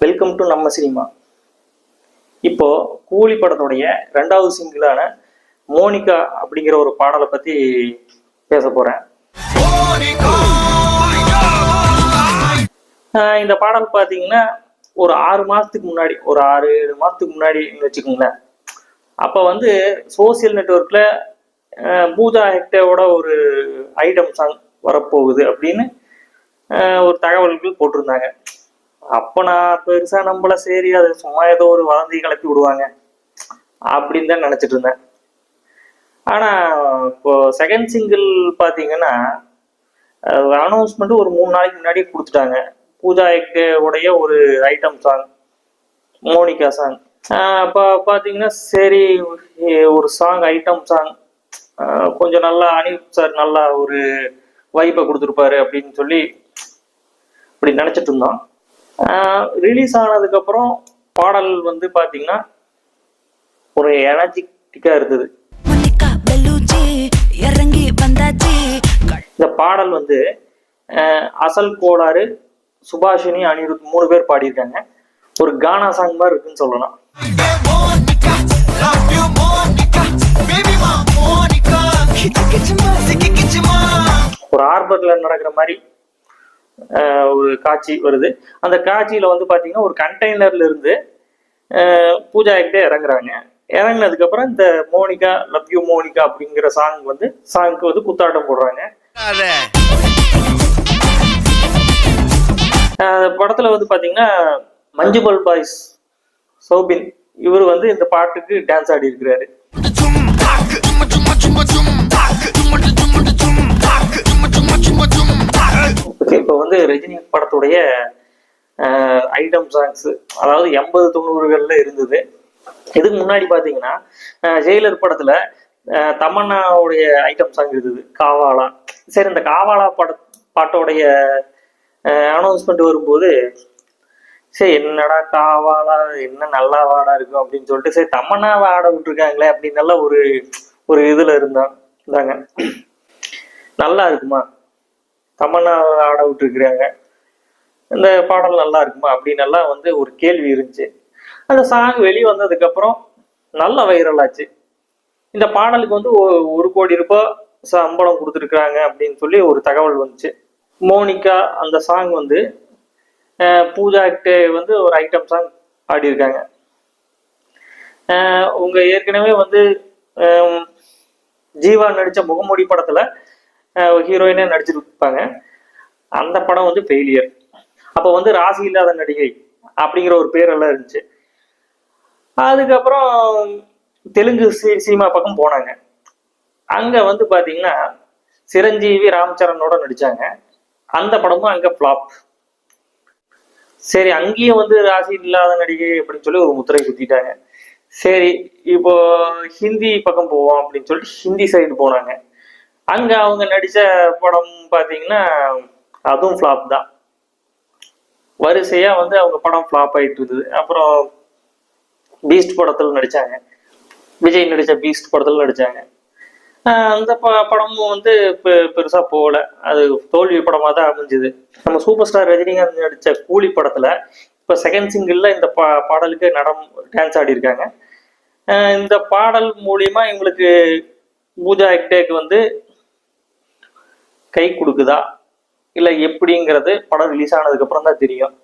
Welcome to நம்ம cinema. இப்போ கூலி படத்துடைய 2வது சிங்கிளான மோனிகா அப்படிங்கிற ஒரு பாடலை பத்தி பேச போறேன். இந்த பாடல் பாத்தீங்கன்னா ஒரு 6 மாசத்துக்கு முன்னாடி, ஒரு 6-7 மாசத்துக்கு முன்னாடி வச்சுக்கோங்களேன். அப்ப வந்து சோசியல் நெட்வொர்க்ல பூஜா ஹெக்டேவோட ஒரு ஐட்டம் சாங் வரப்போகுது அப்படின்னு ஒரு தகவல்கள் போட்டிருந்தாங்க. அப்ப நான் பெருசா நம்பல, சரி அது சும்மா ஏதோ ஒரு வதந்தி கிளப்பி விடுவாங்க அப்படின்னு தான் நினைச்சிட்டு இருந்தேன். ஆனா இப்போ செகண்ட் சிங்கிள் பாத்தீங்கன்னா அனௌன்ஸ்மெண்ட் ஒரு 3 நாளைக்கு முன்னாடியே கொடுத்துட்டாங்க. பூஜா ஹெக்டே உடைய ஒரு ஐட்டம் சாங், மோனிகா சாங். அப்ப பாத்தீங்கன்னா சரி ஒரு சாங், ஐட்டம் சாங் கொஞ்சம் நல்லா அனிருத் சார் நல்லா ஒரு வைப்பை கொடுத்துருப்பாரு அப்படின்னு சொல்லி இப்படி நினைச்சிட்டு இருந்தோம். ரிலீஸ் ஆனதுக்கு அப்புறம் பாடல் வந்து பாத்தீங்கன்னா ஒரு எனர்ஜெட்டிக்கா இருந்தது. இந்த பாடல் வந்து அசல் கோளாறு, சுபாஷினி, அனிருத் 3 பேர் பாடியிருக்காங்க. ஒரு கானா சாங் மாதிரி இருக்குன்னு சொல்லலாம். ஒரு ஆர்பர்ல நடக்கிற மாதிரி ஒரு காட்சி வருது. அந்த காட்சியில வந்து பாத்தீங்கன்னா ஒரு கண்டெய்னர்ல இருந்து பூஜா ஹெக்டே இறங்குறாங்க. இறங்கினதுக்கு அப்புறம் இந்த மோனிகா லவ் யூ மோனிகா அப்படிங்கிற சாங்க்கு வந்து குத்தாட்டம் போடுறாங்க. படத்துல வந்து பாத்தீங்கன்னா மஞ்சுமல் பாய்ஸ் சௌபின் இவர் வந்து இந்த பாட்டுக்கு டான்ஸ் ஆடி இருக்கிறாரு. இப்ப வந்து ரஜினி படத்துடைய ஐட்டம் சாங்ஸ், அதாவது 80-90களில் இருந்தது. இதுக்கு முன்னாடி பாத்தீங்கன்னா ஜெயிலர் படத்துல தமன்னாவுடைய ஐட்டம் சாங் இருந்தது, காவாலா. சரி, இந்த காவாலா பாட்டோடைய அனௌன்ஸ்மெண்ட் வரும்போது சரி என்னடா காவாலா என்ன நல்லா வாடா இருக்கும் அப்படின்னு சொல்லிட்டு சரி தமன்னாவை ஆட விட்டுருக்காங்களே அப்படின்னு நல்லா ஒரு இதுல இருந்தாங்க. நல்லா இருக்குமா, தமன்னா ஆட விட்டுருக்குறாங்க, இந்த பாடல் நல்லா இருக்குமா அப்படின்னு எல்லாம் வந்து ஒரு கேள்வி இருந்துச்சு. அந்த சாங் வெளியே வந்ததுக்கு அப்புறம் நல்ல வைரல் ஆச்சு. இந்த பாடலுக்கு வந்து 1 கோடி ரூபாய் சம்பளம் கொடுத்துருக்குறாங்க அப்படின்னு சொல்லி ஒரு தகவல் வந்துச்சு. மோனிகா அந்த சாங் வந்து பூஜா ஹெக்டே வந்து ஒரு ஐட்டம் சாங் ஆடி இருக்காங்க. உங்க ஏற்கனவே வந்து ஜீவா நடிச்ச முகமூடி படத்துல ஹீரோயினே நடிச்சிருப்பாங்க. அந்த படம் வந்து ஃபெயிலியர். அப்ப வந்து ராசி இல்லாத நடிகை அப்படிங்கிற ஒரு பேரெல்லாம் இருந்துச்சு. அதுக்கப்புறம் தெலுங்கு சினிமா பக்கம் போனாங்க. அங்க வந்து பாத்தீங்கன்னா சிரஞ்சீவி ராம்சரனோட நடிச்சாங்க. அந்த படமும் அங்க ஃபிளாப். சரி, அங்கேயும் வந்து ராசி இல்லாத நடிகை அப்படின்னு சொல்லி ஒரு முத்திரை குத்திட்டாங்க. சரி, இப்போ ஹிந்தி பக்கம் போவோம் அப்படின்னு சொல்லிட்டு ஹிந்தி சைடு போனாங்க. அங்க அவங்க நடிச்ச படம் பாத்தீங்கன்னா அதுவும் ஃபிளாப் தான். வரிசையா வந்து அவங்க படம் ஃபிளாப் ஆயிட்டு இருந்தது. அப்புறம் பீஸ்ட் படத்துல நடிச்சாங்க, விஜய் நடிச்ச பீஸ்ட் படத்துல நடிச்சாங்க. அந்த படமும் வந்து பெருசா போகல, அது தோல்வி படமா தான் அமைஞ்சுது. நம்ம சூப்பர் ஸ்டார் ரஜினிகாந்த் நடிச்ச கூலி படத்துல இப்ப செகண்ட் சிங்கிள்ல இந்த பாடலுக்கு டான்ஸ் ஆடி இருக்காங்க. இந்த பாடல் மூலியமா இவங்களுக்கு பூஜா ஹெக்டேக்கு வந்து கை கொடுக்குதா இல்ல எப்படிங்கிறது படம் ரிலீஸ் ஆனதுக்கு அப்புறம் தான் தெரியும்.